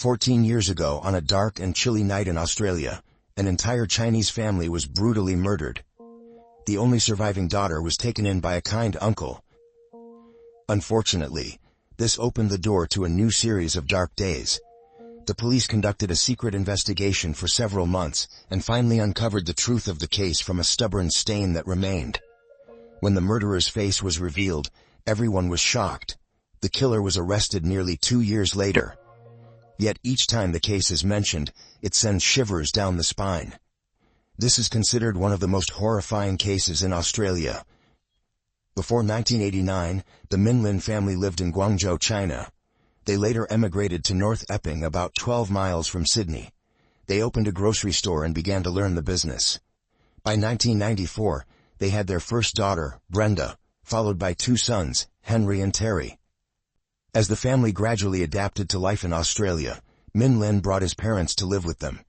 14 years ago, on a dark and chilly night in Australia, an entire Chinese family was brutally murdered. The only surviving daughter was taken in by a kind uncle. Unfortunately, this opened the door to a new series of dark days. The police conducted a secret investigation for several months and finally uncovered the truth of the case from a stubborn stain that remained. When the murderer's face was revealed, everyone was shocked. The killer was arrested nearly 2 years later. Yet each time the case is mentioned, it sends shivers down the spine. This is considered one of the most horrifying cases in Australia. Before 1989, the Min Lin family lived in Guangzhou, China. They later emigrated to North Epping, about 12 miles from Sydney. They opened a grocery store and began to learn the business. By 1994, they had their first daughter, Brenda, followed by 2 sons, Henry and Terry. As the family gradually adapted to life in Australia, Min Lin brought his parents to live with them.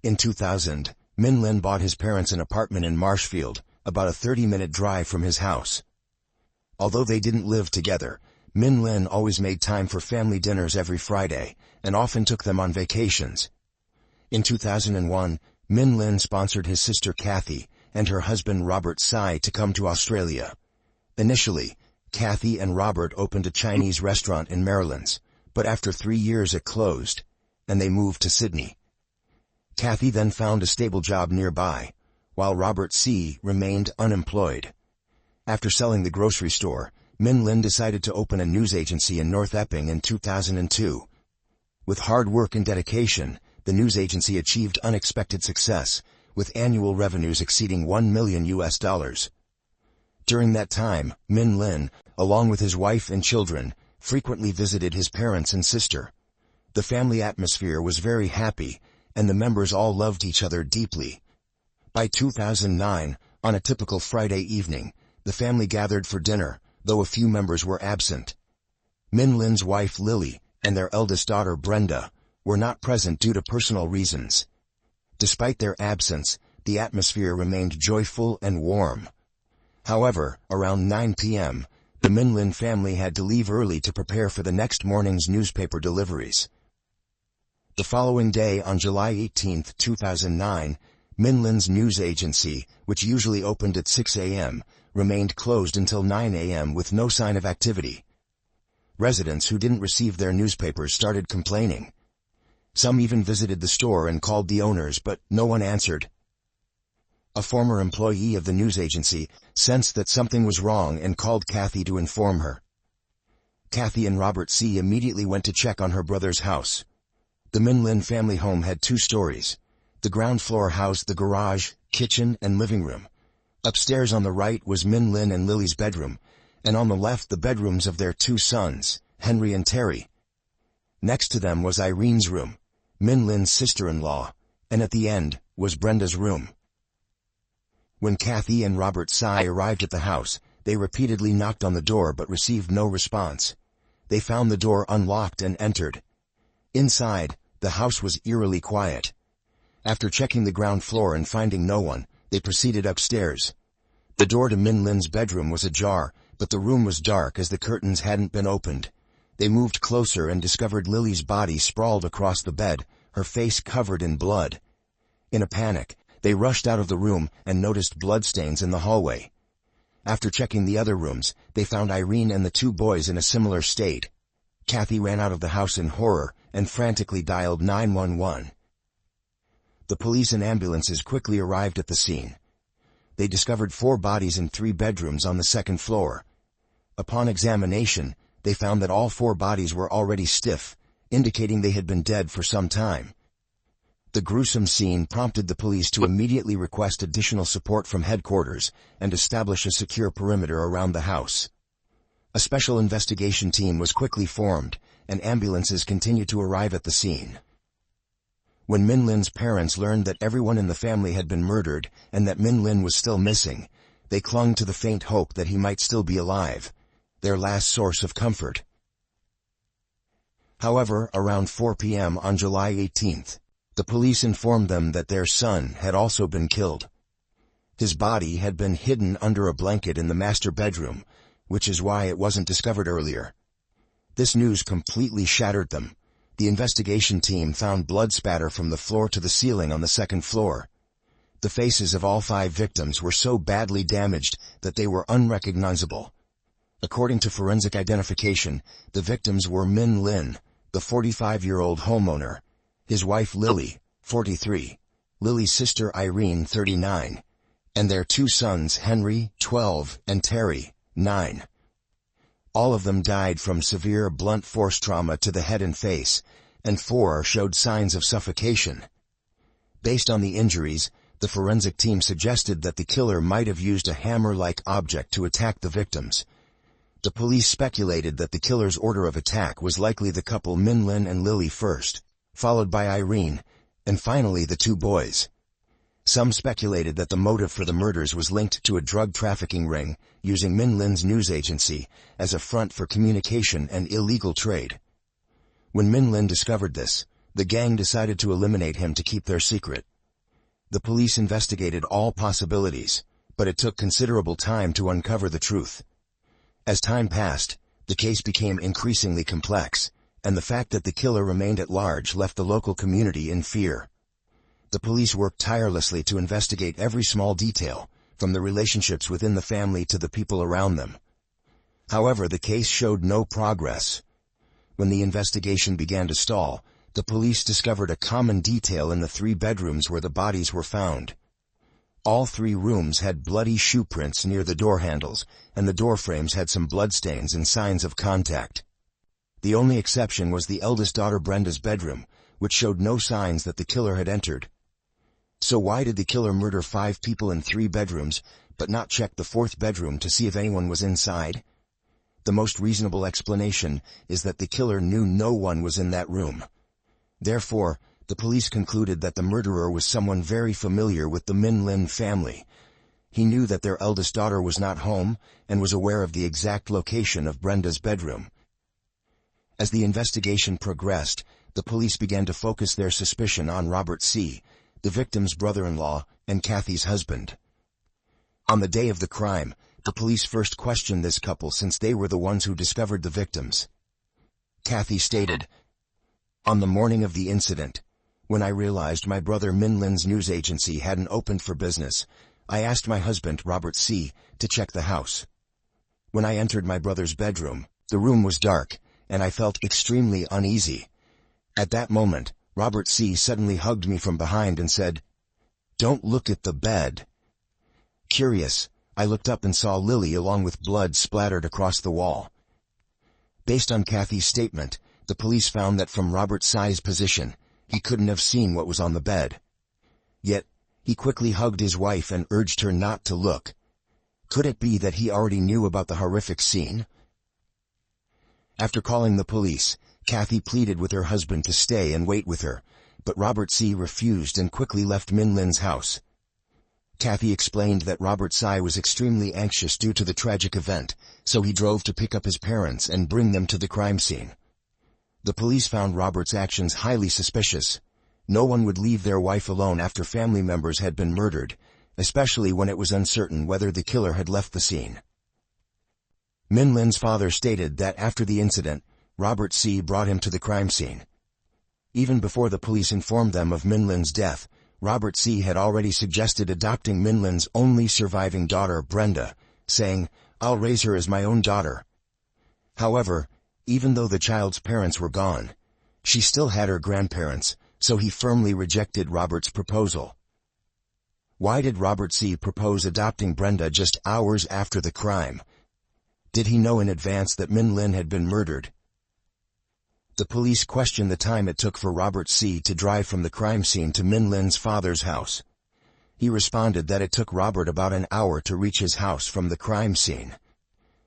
In 2000, Min Lin bought his parents an apartment in Marshfield, about a 30-minute drive from his house. Although they didn't live together, Min Lin always made time for family dinners every Friday, and often took them on vacations. In 2001, Min Lin sponsored his sister Kathy and her husband Robert Tsai to come to Australia. Initially, Kathy and Robert opened a Chinese restaurant in Maryland, but after 3 years it closed, and they moved to Sydney. Kathy then found a stable job nearby, while Robert Tsai remained unemployed. After selling the grocery store, Min Lin decided to open a news agency in North Epping in 2002. With hard work and dedication, the news agency achieved unexpected success, with annual revenues exceeding $1 million. During that time, Min Lin, along with his wife and children, frequently visited his parents and sister. The family atmosphere was very happy, and the members all loved each other deeply. By 2009, on a typical Friday evening, the family gathered for dinner, though a few members were absent. Min Lin's wife Lily and their eldest daughter Brenda were not present due to personal reasons. Despite their absence, the atmosphere remained joyful and warm. However, around 9 p.m., the Min Lin family had to leave early to prepare for the next morning's newspaper deliveries. The following day, on July 18, 2009, Min Lin's news agency, which usually opened at 6 a.m., remained closed until 9 a.m. with no sign of activity. Residents who didn't receive their newspapers started complaining. Some even visited the store and called the owners, but no one answered. A former employee of the news agency sensed that something was wrong and called Kathy to inform her. Kathy and Robert Tsai immediately went to check on her brother's house. The Min Lin family home had 2 stories. The ground floor housed the garage, kitchen, and living room. Upstairs on the right was Min Lin and Lily's bedroom, and on the left the bedrooms of their 2 sons, Henry and Terry. Next to them was Irene's room, Min Lin's sister-in-law, and at the end was Brenda's room. When Kathy and Robert Tsai arrived at the house, they repeatedly knocked on the door but received no response. They found the door unlocked and entered. Inside, the house was eerily quiet. After checking the ground floor and finding no one, they proceeded upstairs. The door to Min Lin's bedroom was ajar, but the room was dark as the curtains hadn't been opened. They moved closer and discovered Lily's body sprawled across the bed, her face covered in blood. In a panic, they rushed out of the room and noticed bloodstains in the hallway. After checking the other rooms, they found Irene and the 2 boys in a similar state. Kathy ran out of the house in horror and frantically dialed 911. The police and ambulances quickly arrived at the scene. They discovered 4 bodies in 3 bedrooms on the 2nd floor. Upon examination, they found that all 4 bodies were already stiff, indicating they had been dead for some time. The gruesome scene prompted the police to immediately request additional support from headquarters and establish a secure perimeter around the house. A special investigation team was quickly formed, and ambulances continued to arrive at the scene. When Min Lin's parents learned that everyone in the family had been murdered and that Min Lin was still missing, they clung to the faint hope that he might still be alive, their last source of comfort. However, around 4 p.m. on July 18th, the police informed them that their son had also been killed. His body had been hidden under a blanket in the master bedroom, which is why it wasn't discovered earlier. This news completely shattered them. The investigation team found blood spatter from the floor to the ceiling on the second floor. The faces of all 5 victims were so badly damaged that they were unrecognizable. According to forensic identification, the victims were Min Lin, the 45-year-old homeowner, his wife Lily, 43, Lily's sister Irene, 39, and their 2 sons Henry, 12, and Terry, 9. All of them died from severe blunt force trauma to the head and face, and 4 showed signs of suffocation. Based on the injuries, the forensic team suggested that the killer might have used a hammer-like object to attack the victims. The police speculated that the killer's order of attack was likely the couple Min Lin and Lily first, followed by Irene, and finally the 2 boys. Some speculated that the motive for the murders was linked to a drug trafficking ring, using Min Lin's news agency as a front for communication and illegal trade. When Min Lin discovered this, the gang decided to eliminate him to keep their secret. The police investigated all possibilities, but it took considerable time to uncover the truth. As time passed, the case became increasingly complex, and the fact that the killer remained at large left the local community in fear. The police worked tirelessly to investigate every small detail, from the relationships within the family to the people around them. However, the case showed no progress. When the investigation began to stall, the police discovered a common detail in the 3 bedrooms where the bodies were found. All 3 rooms had bloody shoe prints near the door handles, and the door frames had some bloodstains and signs of contact. The only exception was the eldest daughter Brenda's bedroom, which showed no signs that the killer had entered. So why did the killer murder 5 people in 3 bedrooms, but not check the 4th bedroom to see if anyone was inside? The most reasonable explanation is that the killer knew no one was in that room. Therefore, the police concluded that the murderer was someone very familiar with the Min Lin family. He knew that their eldest daughter was not home, and was aware of the exact location of Brenda's bedroom. As the investigation progressed, the police began to focus their suspicion on Robert C., the victim's brother-in-law, and Kathy's husband. On the day of the crime, the police first questioned this couple since they were the ones who discovered the victims. Kathy stated, "On the morning of the incident, when I realized my brother Min Lin's news agency hadn't opened for business, I asked my husband, Robert C., to check the house. When I entered my brother's bedroom, the room was dark, and I felt extremely uneasy. At that moment, Robert C. suddenly hugged me from behind and said, 'Don't look at the bed.' Curious, I looked up and saw Lily along with blood splattered across the wall." Based on Kathy's statement, the police found that from Robert C.'s position, he couldn't have seen what was on the bed. Yet, he quickly hugged his wife and urged her not to look. Could it be that he already knew about the horrific scene? After calling the police, Kathy pleaded with her husband to stay and wait with her, but Robert C. refused and quickly left Min Lin's house. Kathy explained that Robert C. was extremely anxious due to the tragic event, so he drove to pick up his parents and bring them to the crime scene. The police found Robert's actions highly suspicious. No one would leave their wife alone after family members had been murdered, especially when it was uncertain whether the killer had left the scene. Min Lin's father stated that after the incident, Robert C. brought him to the crime scene. Even before the police informed them of Min Lin's death, Robert C. had already suggested adopting Min Lin's only surviving daughter, Brenda, saying, "I'll raise her as my own daughter." However, even though the child's parents were gone, she still had her grandparents, so he firmly rejected Robert's proposal. Why did Robert C. propose adopting Brenda just hours after the crime? Did he know in advance that Min Lin had been murdered? The police questioned the time it took for Robert C. to drive from the crime scene to Min Lin's father's house. He responded that it took Robert about an hour to reach his house from the crime scene.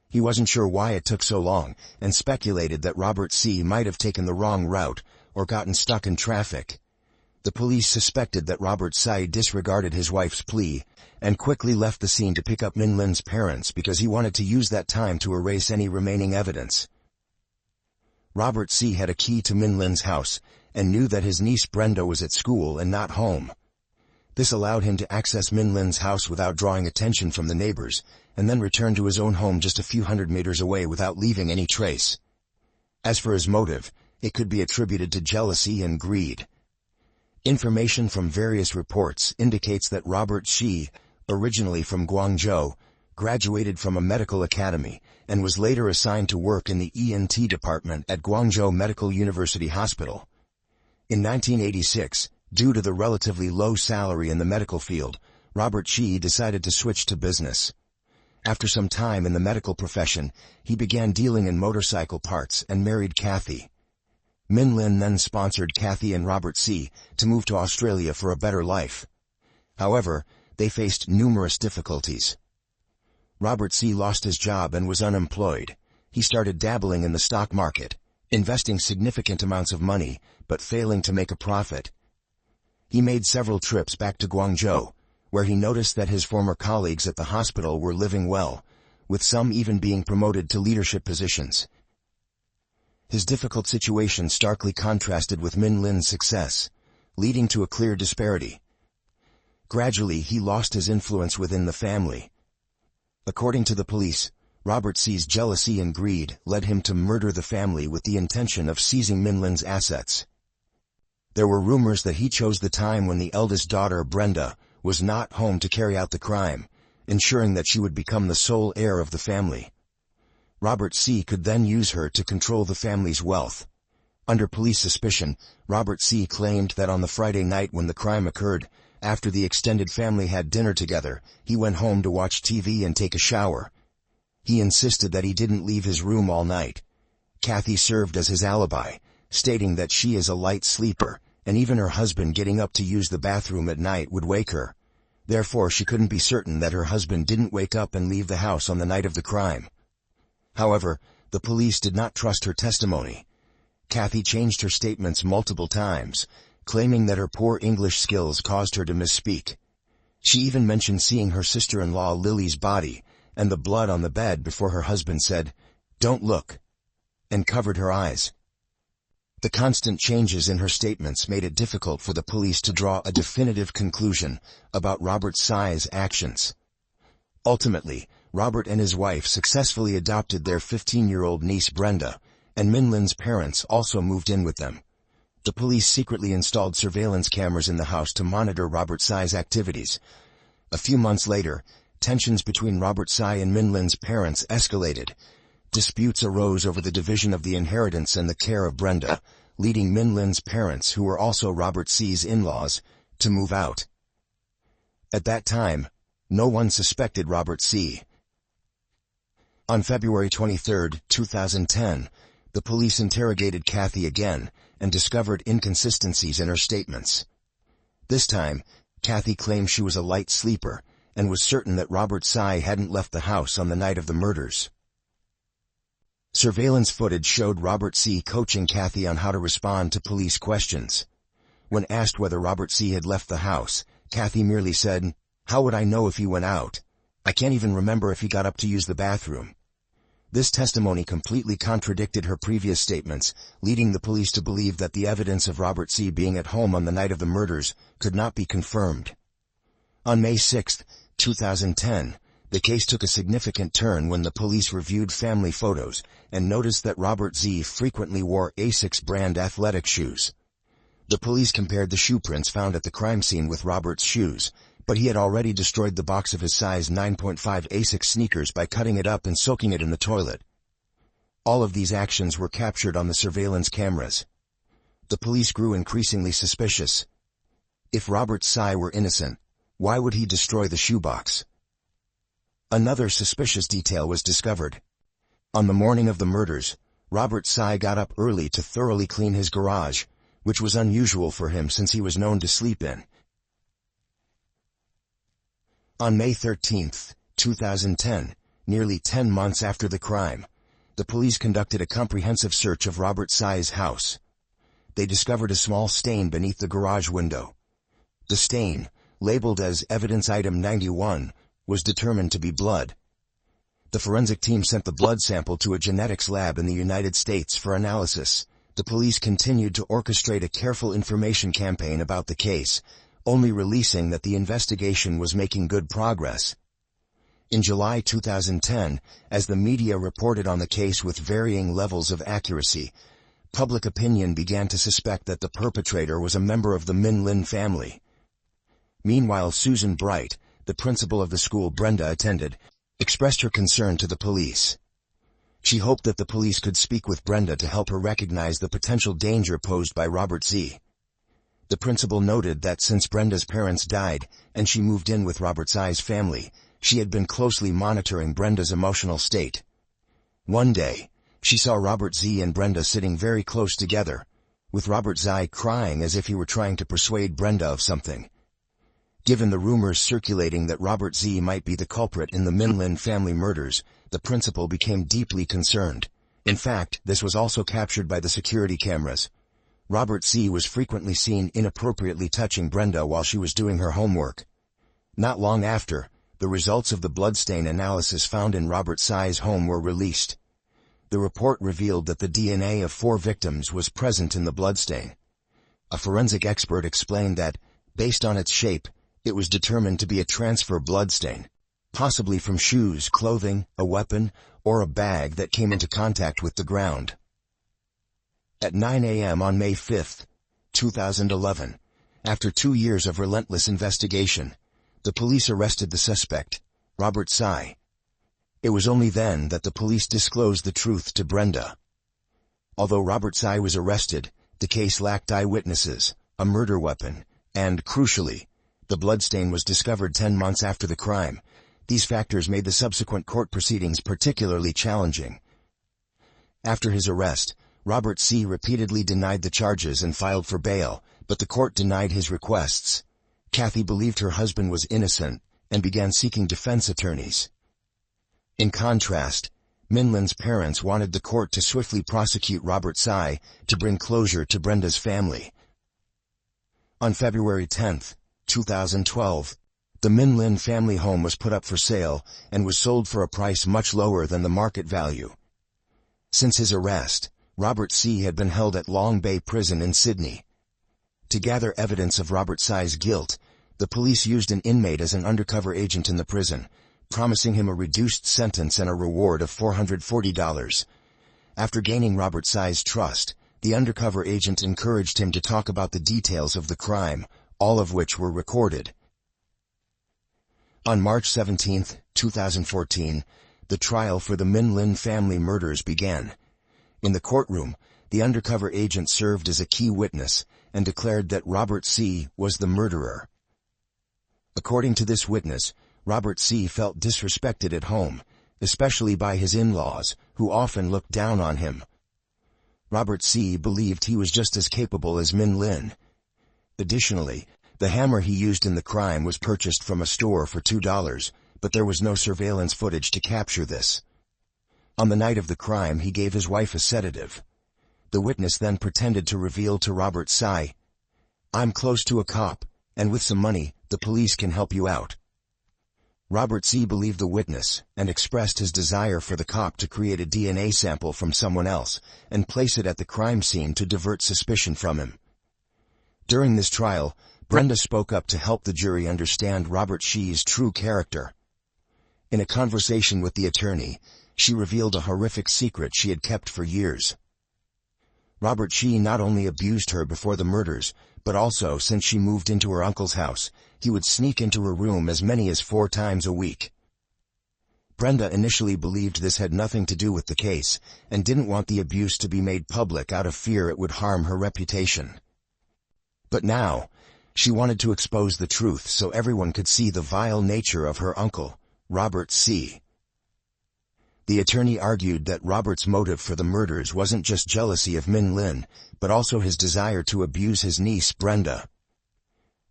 He wasn't sure why it took so long, and speculated that Robert C. might have taken the wrong route or gotten stuck in traffic. The police suspected that Robert C. disregarded his wife's plea and quickly left the scene to pick up Min Lin's parents because he wanted to use that time to erase any remaining evidence. Robert C. had a key to Min Lin's house and knew that his niece Brenda was at school and not home. This allowed him to access Min Lin's house without drawing attention from the neighbors, and then return to his own home just a few hundred meters away without leaving any trace. As for his motive, It could be attributed to jealousy and greed. Information from various reports indicates that Robert Shi, originally from Guangzhou, graduated from a medical academy and was later assigned to work in the ENT department at Guangzhou Medical University Hospital. In 1986, due to the relatively low salary in the medical field, Robert Shi decided to switch to business. After some time in the medical profession, he began dealing in motorcycle parts and married Kathy. Min Lin then sponsored Kathy and Robert Shi to move to Australia for a better life. However, they faced numerous difficulties. Robert Shi lost his job and was unemployed. He started dabbling in the stock market, investing significant amounts of money, but failing to make a profit. He made several trips back to Guangzhou, where he noticed that his former colleagues at the hospital were living well, with some even being promoted to leadership positions. His difficult situation starkly contrasted with Min Lin's success, leading to a clear disparity. Gradually, he lost his influence within the family. According to the police, Robert Shi's jealousy and greed led him to murder the family with the intention of seizing Min Lin's assets. There were rumors that he chose the time when the eldest daughter, Brenda, was not home to carry out the crime, ensuring that she would become the sole heir of the family. Robert Shi could then use her to control the family's wealth. Under police suspicion, Robert Shi claimed that on the Friday night when the crime occurred, after the extended family had dinner together, he went home to watch TV and take a shower. He insisted that he didn't leave his room all night. Kathy served as his alibi, stating that she is a light sleeper, and even her husband getting up to use the bathroom at night would wake her. Therefore, she couldn't be certain that her husband didn't wake up and leave the house on the night of the crime. However, the police did not trust her testimony. Kathy changed her statements multiple times, claiming that her poor English skills caused her to misspeak. She even mentioned seeing her sister-in-law Lily's body and the blood on the bed before her husband said, "Don't look," and covered her eyes. The constant changes in her statements made it difficult for the police to draw a definitive conclusion about Robert Shi's actions. Ultimately, Robert and his wife successfully adopted their 15-year-old niece Brenda, and Min Lin's parents also moved in with them. The police secretly installed surveillance cameras in the house to monitor Robert Shi's activities. A few months later, tensions between Robert Shi and Min Lin's parents escalated. Disputes arose over the division of the inheritance and the care of Brenda, leading Min Lin's parents, who were also Robert Shi's in-laws, to move out. At that time, no one suspected Robert Shi. On February 23, 2010, the police interrogated Kathy again and discovered inconsistencies in her statements. This time, Kathy claimed she was a light sleeper and was certain that Robert Shi hadn't left the house on the night of the murders. Surveillance footage showed Robert Shi coaching Kathy on how to respond to police questions. When asked whether Robert Shi had left the house, Kathy merely said, "How would I know if he went out? I can't even remember if he got up to use the bathroom." This testimony completely contradicted her previous statements, leading the police to believe that the evidence of Robert Shi being at home on the night of the murders could not be confirmed. On May 6, 2010, the case took a significant turn when the police reviewed family photos and noticed that Robert Shi frequently wore Asics brand athletic shoes. The police compared the shoe prints found at the crime scene with Robert's shoes, but he had already destroyed the box of his size 9.5 Asics sneakers by cutting it up and soaking it in the toilet. All of these actions were captured on the surveillance cameras. The police grew increasingly suspicious. If Robert Shi were innocent, why would he destroy the shoebox? Another suspicious detail was discovered. On the morning of the murders, Robert Shi got up early to thoroughly clean his garage, which was unusual for him since he was known to sleep in. On May 13, 2010, nearly 10 months after the crime, the police conducted a comprehensive search of Robert Shi's house. They discovered a small stain beneath the garage window. The stain, labeled as Evidence Item 91, was determined to be blood. The forensic team sent the blood sample to a genetics lab in the United States for analysis. The police continued to orchestrate a careful information campaign about the case, only releasing that the investigation was making good progress. In July 2010, as the media reported on the case with varying levels of accuracy, public opinion began to suspect that the perpetrator was a member of the Min Lin family. Meanwhile, Susan Bright, the principal of the school Brenda attended, expressed her concern to the police. She hoped that the police could speak with Brenda to help her recognize the potential danger posed by Robert Z. The principal noted that since Brenda's parents died and she moved in with Robert Z's family, she had been closely monitoring Brenda's emotional state. One day, she saw Robert Z and Brenda sitting very close together, with Robert Z crying as if he were trying to persuade Brenda of something. Given the rumors circulating that Robert Z might be the culprit in the Min Lin family murders, the principal became deeply concerned. In fact, this was also captured by the security cameras. Robert Z was frequently seen inappropriately touching Brenda while she was doing her homework. Not long after, the results of the bloodstain analysis found in Robert Z's home were released. The report revealed that the DNA of 4 victims was present in the bloodstain. A forensic expert explained that, based on its shape, it was determined to be a transfer bloodstain, possibly from shoes, clothing, a weapon, or a bag that came into contact with the ground. At 9 a.m. on May 5, 2011, after 2 years of relentless investigation, the police arrested the suspect, Robert Z. It was only then that the police disclosed the truth to Brenda. Although Robert Z was arrested, the case lacked eyewitnesses, a murder weapon, and, crucially, the bloodstain was discovered 10 months after the crime. These factors made the subsequent court proceedings particularly challenging. After his arrest, Robert Z repeatedly denied the charges and filed for bail, but the court denied his requests. Kathy believed her husband was innocent and began seeking defense attorneys. In contrast, Min Lin's parents wanted the court to swiftly prosecute Robert Z to bring closure to Brenda's family. On February 10, 2012, the Min Lin family home was put up for sale and was sold for a price much lower than the market value. Since his arrest, Robert Z had been held at Long Bay Prison in Sydney. To gather evidence of Robert Z's guilt, the police used an inmate as an undercover agent in the prison, promising him a reduced sentence and a reward of $440. After gaining Robert Z's trust, the undercover agent encouraged him to talk about the details of the crime, all of which were recorded. On March 17, 2014, the trial for the Min Lin family murders began. In the courtroom, the undercover agent served as a key witness and declared that Robert Z was the murderer. According to this witness, Robert Z felt disrespected at home, especially by his in-laws, who often looked down on him. Robert Z believed he was just as capable as Min Lin. Additionally, the hammer he used in the crime was purchased from a store for $2, but there was no surveillance footage to capture this. On the night of the crime, he gave his wife a sedative. The witness then pretended to reveal to Robert Z, "I'm close to a cop, and with some money, the police can help you out." Robert Z believed the witness and expressed his desire for the cop to create a DNA sample from someone else and place it at the crime scene to divert suspicion from him. During this trial, Brenda spoke up to help the jury understand Robert Z's true character. In a conversation with the attorney, she revealed a horrific secret she had kept for years. Robert Z not only abused her before the murders, but also since she moved into her uncle's house, he would sneak into her room as many as 4 times a week. Brenda initially believed this had nothing to do with the case, and didn't want the abuse to be made public out of fear it would harm her reputation. But now, she wanted to expose the truth so everyone could see the vile nature of her uncle, Robert Z. The attorney argued that Robert's motive for the murders wasn't just jealousy of Min Lin, but also his desire to abuse his niece, Brenda.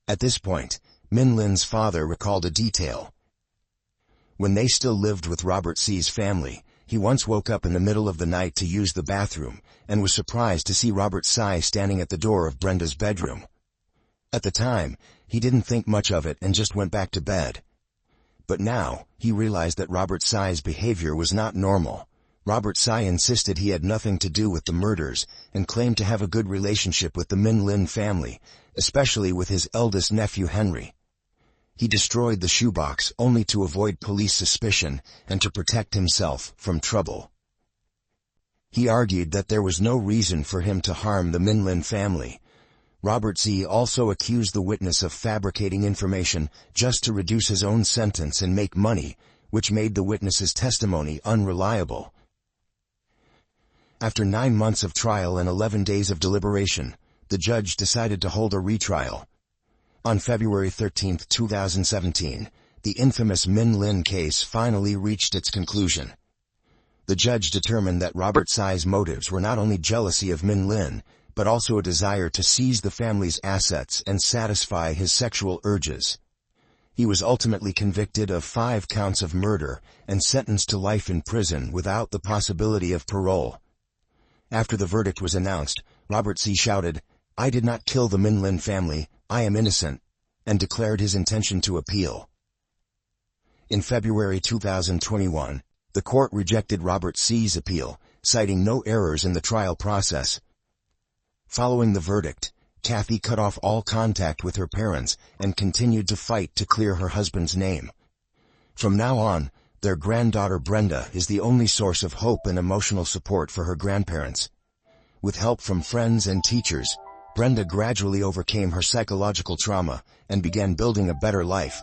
At this point, Min Lin's father recalled a detail. When they still lived with Robert Z's family, he once woke up in the middle of the night to use the bathroom, and was surprised to see Robert Z standing at the door of Brenda's bedroom. At the time, he didn't think much of it and just went back to bed. But now, he realized that Robert Z's behavior was not normal. Robert Z insisted he had nothing to do with the murders, and claimed to have a good relationship with the Min Lin family, especially with his eldest nephew Henry. He destroyed the shoebox only to avoid police suspicion and to protect himself from trouble. He argued that there was no reason for him to harm the Min Lin family. Robert C. also accused the witness of fabricating information just to reduce his own sentence and make money, which made the witness's testimony unreliable. After 9 months of trial and 11 days of deliberation, the judge decided to hold a retrial. On February 13, 2017, the infamous Min Lin case finally reached its conclusion. The judge determined that Robert C's motives were not only jealousy of Min Lin, but also a desire to seize the family's assets and satisfy his sexual urges. He was ultimately convicted of 5 counts of murder and sentenced to life in prison without the possibility of parole. After the verdict was announced, Robert C. shouted, "I did not kill the Min Lin family, I am innocent," and declared his intention to appeal. In February 2021, the court rejected Robert C.'s appeal, citing no errors in the trial process. Following the verdict, Kathy cut off all contact with her parents and continued to fight to clear her husband's name. From now on, their granddaughter Brenda is the only source of hope and emotional support for her grandparents. With help from friends and teachers, Brenda gradually overcame her psychological trauma and began building a better life.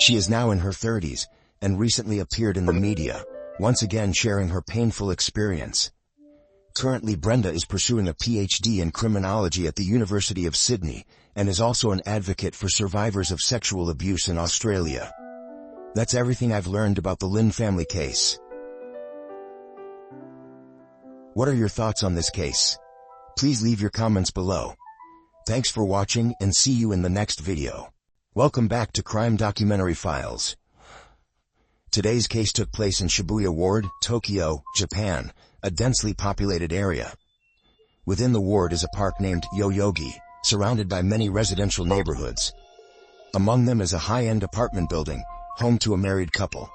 She is now in her 30s and recently appeared in the media, once again sharing her painful experience. Currently, Brenda is pursuing a PhD in criminology at the University of Sydney and is also an advocate for survivors of sexual abuse in Australia. That's everything I've learned about the Lin family case. What are your thoughts on this case? Please leave your comments below. Thanks for watching and see you in the next video. Welcome back to Crime Documentary Files. Today's case took place in Shibuya Ward, Tokyo, Japan, a densely populated area. Within the ward is a park named Yoyogi, surrounded by many residential neighborhoods. Among them is a high-end apartment building, home to a married couple.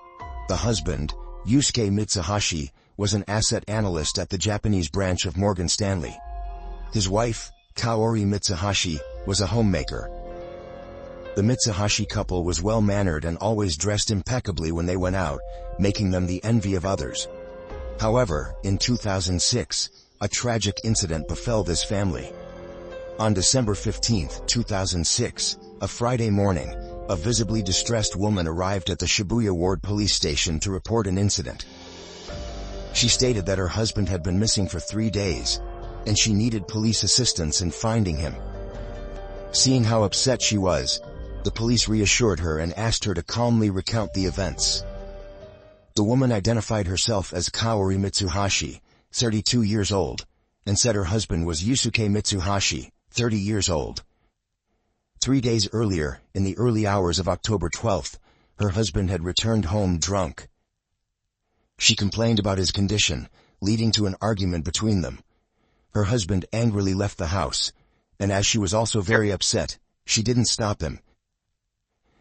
The husband, Yusuke Mitsuhashi, was an asset analyst at the Japanese branch of Morgan Stanley. His wife, Kaori Mitsuhashi, was a homemaker. The Mitsuhashi couple was well-mannered and always dressed impeccably when they went out, making them the envy of others. However, in 2006, a tragic incident befell this family. On December 15, 2006, a Friday morning, a visibly distressed woman arrived at the Shibuya Ward police station to report an incident. She stated that her husband had been missing for 3 days, and she needed police assistance in finding him. Seeing how upset she was, the police reassured her and asked her to calmly recount the events. The woman identified herself as Kaori Mitsuhashi, 32 years old, and said her husband was Yusuke Mitsuhashi, 30 years old. 3 days earlier, in the early hours of October 12th, her husband had returned home drunk. She complained about his condition, leading to an argument between them. Her husband angrily left the house, and as she was also very upset, she didn't stop him.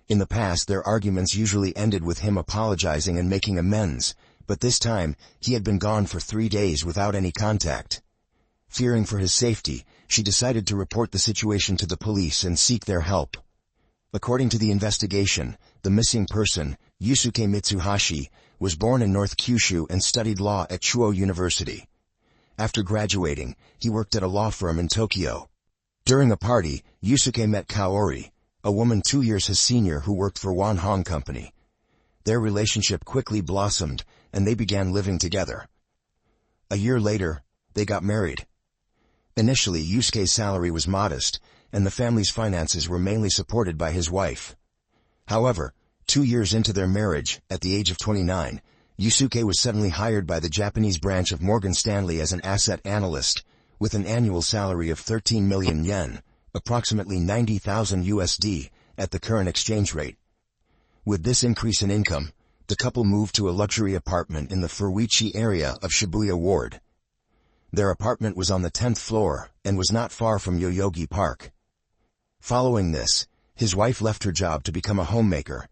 In the past, their arguments usually ended with him apologizing and making amends, but this time, he had been gone for 3 days without any contact. Fearing for his safety, she decided to report the situation to the police and seek their help. According to the investigation, the missing person, Yusuke Mitsuhashi, was born in North Kyushu and studied law at Chuo University. After graduating, he worked at a law firm in Tokyo. During a party, Yusuke met Kaori, a woman 2 years his senior who worked for Wan Hong Company. Their relationship quickly blossomed, and they began living together. A year later, they got married. Initially, Yusuke's salary was modest, and the family's finances were mainly supported by his wife. However, 2 years into their marriage, at the age of 29, Yusuke was suddenly hired by the Japanese branch of Morgan Stanley as an asset analyst, with an annual salary of 13 million yen, approximately 90,000 USD, at the current exchange rate. With this increase in income, the couple moved to a luxury apartment in the Furuichi area of Shibuya Ward. Their apartment was on the 10th floor and was not far from Yoyogi Park. Following this, his wife left her job to become a homemaker.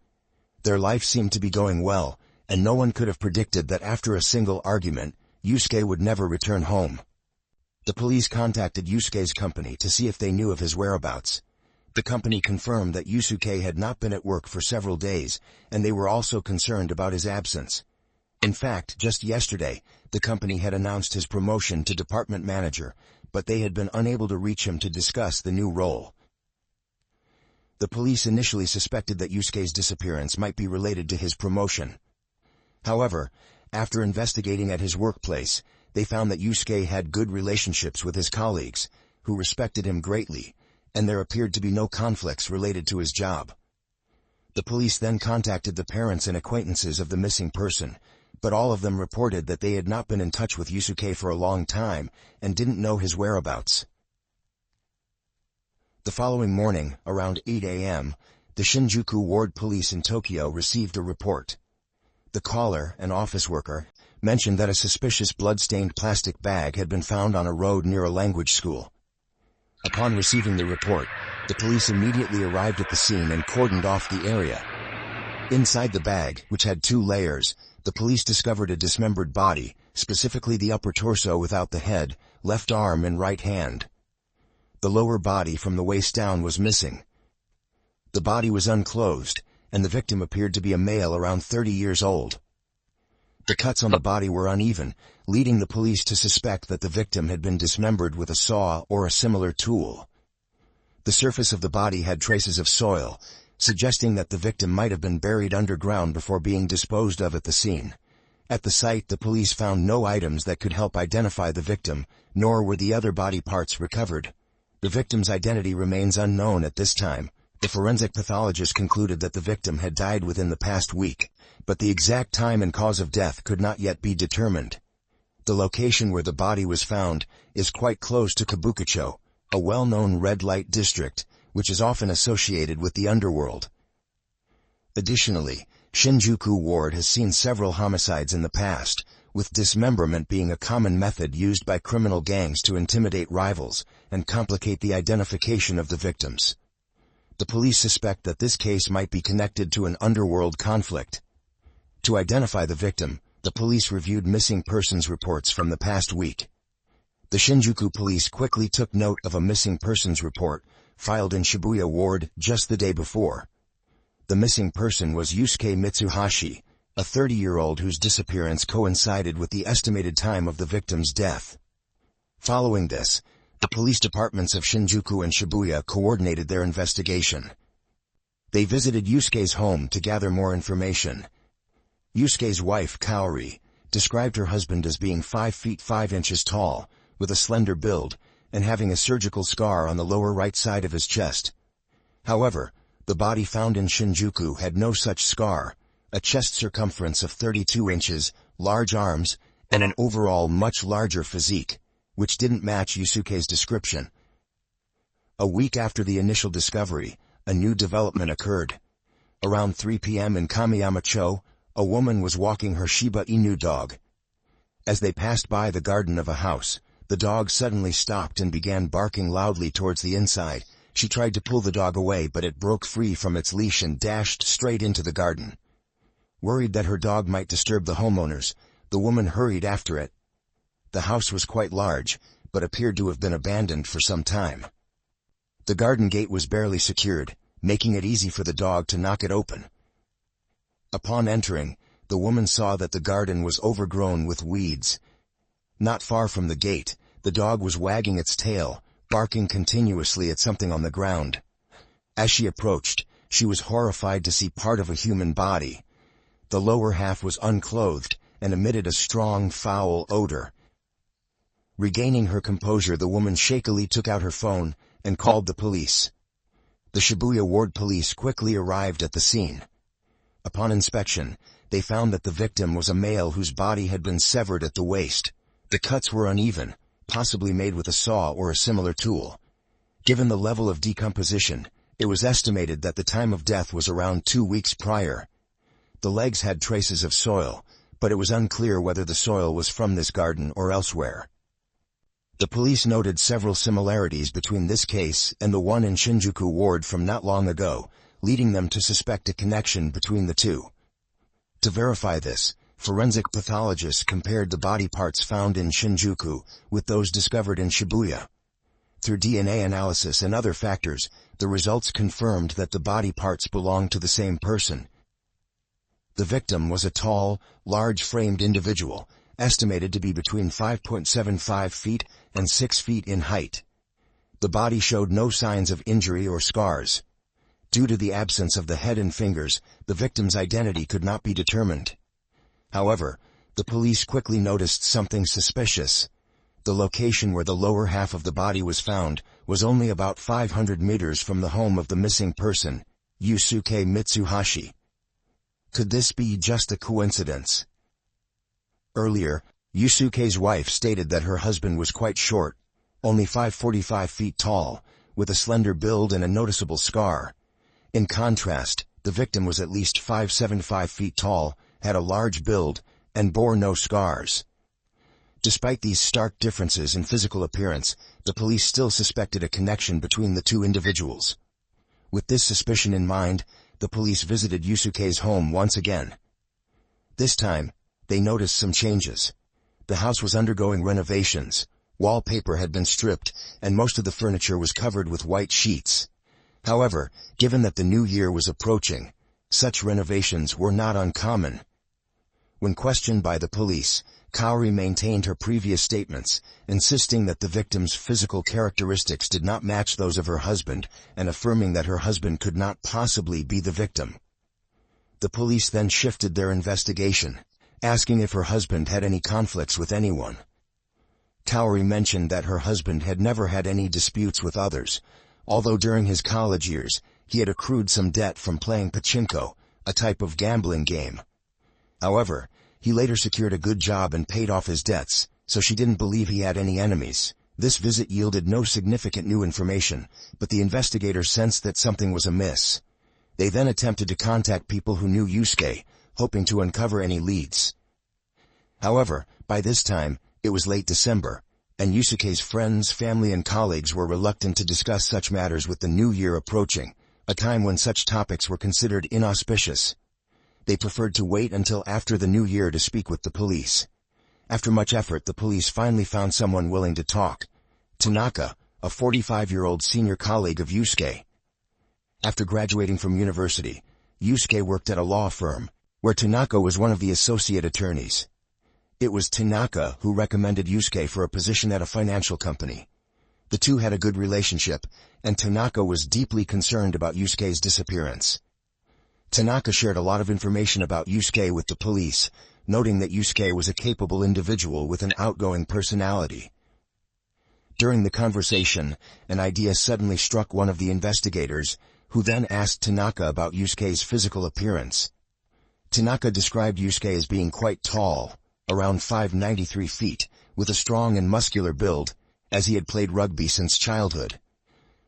Their life seemed to be going well, and no one could have predicted that after a single argument, Yusuke would never return home. The police contacted Yusuke's company to see if they knew of his whereabouts. The company confirmed that Yusuke had not been at work for several days, and they were also concerned about his absence. In fact, just yesterday, the company had announced his promotion to department manager, but they had been unable to reach him to discuss the new role. The police initially suspected that Yusuke's disappearance might be related to his promotion. However, after investigating at his workplace, they found that Yusuke had good relationships with his colleagues, who respected him greatly, and there appeared to be no conflicts related to his job. The police then contacted the parents and acquaintances of the missing person, but all of them reported that they had not been in touch with Yusuke for a long time and didn't know his whereabouts. The following morning, around 8 a.m., the Shinjuku Ward Police in Tokyo received a report. The caller, an office worker, mentioned that a suspicious blood-stained plastic bag had been found on a road near a language school. Upon receiving the report, the police immediately arrived at the scene and cordoned off the area. Inside the bag, which had 2 layers, the police discovered a dismembered body, specifically the upper torso without the head, left arm and right hand. The lower body from the waist down was missing. The body was unclothed, and the victim appeared to be a male around 30 years old. The cuts on the body were uneven, leading the police to suspect that the victim had been dismembered with a saw or a similar tool. The surface of the body had traces of soil, suggesting that the victim might have been buried underground before being disposed of at the scene. At the site, the police found no items that could help identify the victim, nor were the other body parts recovered. The victim's identity remains unknown at this time. The forensic pathologist concluded that the victim had died within the past week, but the exact time and cause of death could not yet be determined. The location where the body was found is quite close to Kabukicho, a well-known red light district, which is often associated with the underworld. Additionally, Shinjuku Ward has seen several homicides in the past, with dismemberment being a common method used by criminal gangs to intimidate rivals and complicate the identification of the victims. The police suspect that this case might be connected to an underworld conflict. To identify the victim, the police reviewed missing persons reports from the past week. The Shinjuku police quickly took note of a missing persons report filed in Shibuya Ward just the day before. The missing person was Yusuke Mitsuhashi, a 30-year-old whose disappearance coincided with the estimated time of the victim's death. Following this, the police departments of Shinjuku and Shibuya coordinated their investigation. They visited Yusuke's home to gather more information. Yusuke's wife, Kaori, described her husband as being 5 feet 5 inches tall, with a slender build, and having a surgical scar on the lower right side of his chest. However, the body found in Shinjuku had no such scar, a chest circumference of 32 inches, large arms, and an overall much larger physique, which didn't match Yusuke's description. A week after the initial discovery, a new development occurred. Around 3 p.m. in Kamiyama-cho, a woman was walking her Shiba Inu dog. As they passed by the garden of a house, the dog suddenly stopped and began barking loudly towards the inside. She tried to pull the dog away, but it broke free from its leash and dashed straight into the garden. Worried that her dog might disturb the homeowners, the woman hurried after it. The house was quite large, but appeared to have been abandoned for some time. The garden gate was barely secured, making it easy for the dog to knock it open. Upon entering, the woman saw that the garden was overgrown with weeds. Not far from the gate, the dog was wagging its tail, barking continuously at something on the ground. As she approached, she was horrified to see part of a human body. The lower half was unclothed and emitted a strong, foul odor. Regaining her composure, the woman shakily took out her phone and called the police. The Shibuya Ward police quickly arrived at the scene. Upon inspection, they found that the victim was a male whose body had been severed at the waist. The cuts were uneven, possibly made with a saw or a similar tool. Given the level of decomposition, it was estimated that the time of death was around 2 weeks prior. The legs had traces of soil, but it was unclear whether the soil was from this garden or elsewhere. The police noted several similarities between this case and the one in Shinjuku Ward from not long ago, leading them to suspect a connection between the two. To verify this, forensic pathologists compared the body parts found in Shinjuku with those discovered in Shibuya. Through DNA analysis and other factors, the results confirmed that the body parts belonged to the same person. The victim was a tall, large-framed individual, estimated to be between 5.75 feet and 6 feet in height. The body showed no signs of injury or scars. Due to the absence of the head and fingers, the victim's identity could not be determined. However, the police quickly noticed something suspicious. The location where the lower half of the body was found was only about 500 meters from the home of the missing person, Yusuke Mitsuhashi. Could this be just a coincidence? Earlier, Yusuke's wife stated that her husband was quite short, only 5'45" feet tall, with a slender build and a noticeable scar. In contrast, the victim was at least 5'75" feet tall, had a large build, and bore no scars. Despite these stark differences in physical appearance, the police still suspected a connection between the two individuals. With this suspicion in mind, the police visited Yusuke's home once again. This time, they noticed some changes. The house was undergoing renovations, wallpaper had been stripped, and most of the furniture was covered with white sheets. However, given that the new year was approaching, such renovations were not uncommon. When questioned by the police, Kaori maintained her previous statements, insisting that the victim's physical characteristics did not match those of her husband, and affirming that her husband could not possibly be the victim. The police then shifted their investigation, asking if her husband had any conflicts with anyone. Kaori mentioned that her husband had never had any disputes with others, although during his college years, he had accrued some debt from playing pachinko, a type of gambling game. However, he later secured a good job and paid off his debts, so she didn't believe he had any enemies. This visit yielded no significant new information, but the investigators sensed that something was amiss. They then attempted to contact people who knew Yusuke, hoping to uncover any leads. However, by this time, it was late December, and Yusuke's friends, family, and colleagues were reluctant to discuss such matters with the new year approaching, a time when such topics were considered inauspicious. They preferred to wait until after the new year to speak with the police. After much effort, the police finally found someone willing to talk. Tanaka, a 45-year-old senior colleague of Yusuke. After graduating from university, Yusuke worked at a law firm, where Tanaka was one of the associate attorneys. It was Tanaka who recommended Yusuke for a position at a financial company. The two had a good relationship, and Tanaka was deeply concerned about Yusuke's disappearance. Tanaka shared a lot of information about Yusuke with the police, noting that Yusuke was a capable individual with an outgoing personality. During the conversation, an idea suddenly struck one of the investigators, who then asked Tanaka about Yusuke's physical appearance. Tanaka described Yusuke as being quite tall, around 5'93" feet, with a strong and muscular build, as he had played rugby since childhood.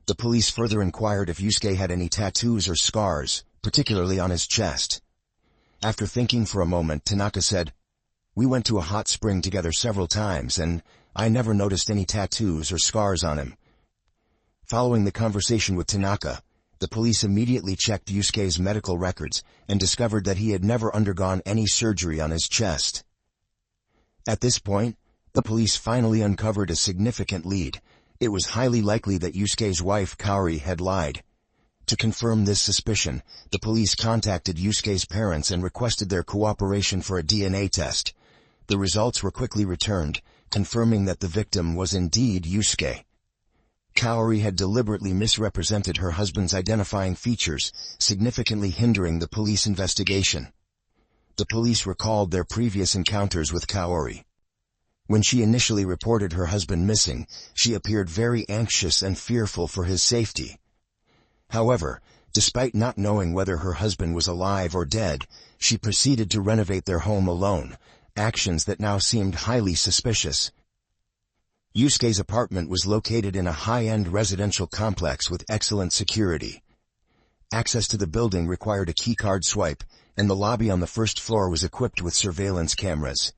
The police further inquired if Yusuke had any tattoos or scars, particularly on his chest. After thinking for a moment, Tanaka said, "We went to a hot spring together several times, and I never noticed any tattoos or scars on him." Following the conversation with Tanaka, the police immediately checked Yusuke's medical records and discovered that he had never undergone any surgery on his chest. At this point, the police finally uncovered a significant lead. It was highly likely that Yusuke's wife Kaori had lied. To confirm this suspicion, the police contacted Yusuke's parents and requested their cooperation for a DNA test. The results were quickly returned, confirming that the victim was indeed Yusuke. Kaori had deliberately misrepresented her husband's identifying features, significantly hindering the police investigation. The police recalled their previous encounters with Kaori. When she initially reported her husband missing, she appeared very anxious and fearful for his safety. However, despite not knowing whether her husband was alive or dead, she proceeded to renovate their home alone, actions that now seemed highly suspicious. Yusuke's apartment was located in a high-end residential complex with excellent security. Access to the building required a keycard swipe, and the lobby on the first floor was equipped with surveillance cameras.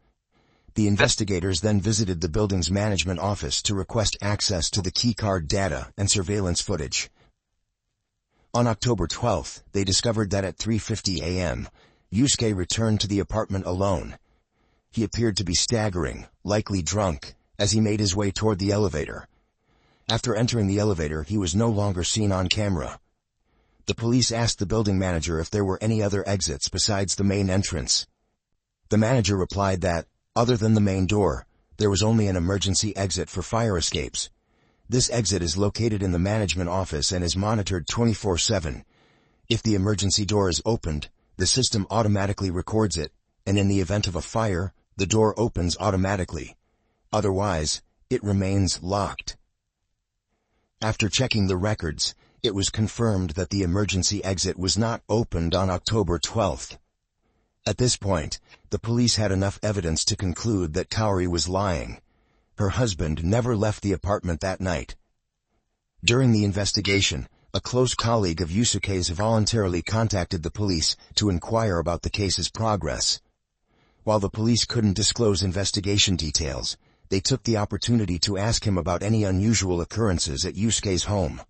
The investigators then visited the building's management office to request access to the keycard data and surveillance footage. On October 12th, they discovered that at 3:50 a.m., Yusuke returned to the apartment alone. He appeared to be staggering, likely drunk, as he made his way toward the elevator. After entering the elevator, he was no longer seen on camera. The police asked the building manager if there were any other exits besides the main entrance. The manager replied that, other than the main door, there was only an emergency exit for fire escapes. This exit is located in the management office and is monitored 24/7. If the emergency door is opened, the system automatically records it, and in the event of a fire, the door opens automatically. Otherwise, it remains locked. After checking the records, it was confirmed that the emergency exit was not opened on October 12th. At this point, the police had enough evidence to conclude that Kaori was lying. Her husband never left the apartment that night. During the investigation, a close colleague of Yusuke's voluntarily contacted the police to inquire about the case's progress. While the police couldn't disclose investigation details, they took the opportunity to ask him about any unusual occurrences at Yusuke's home.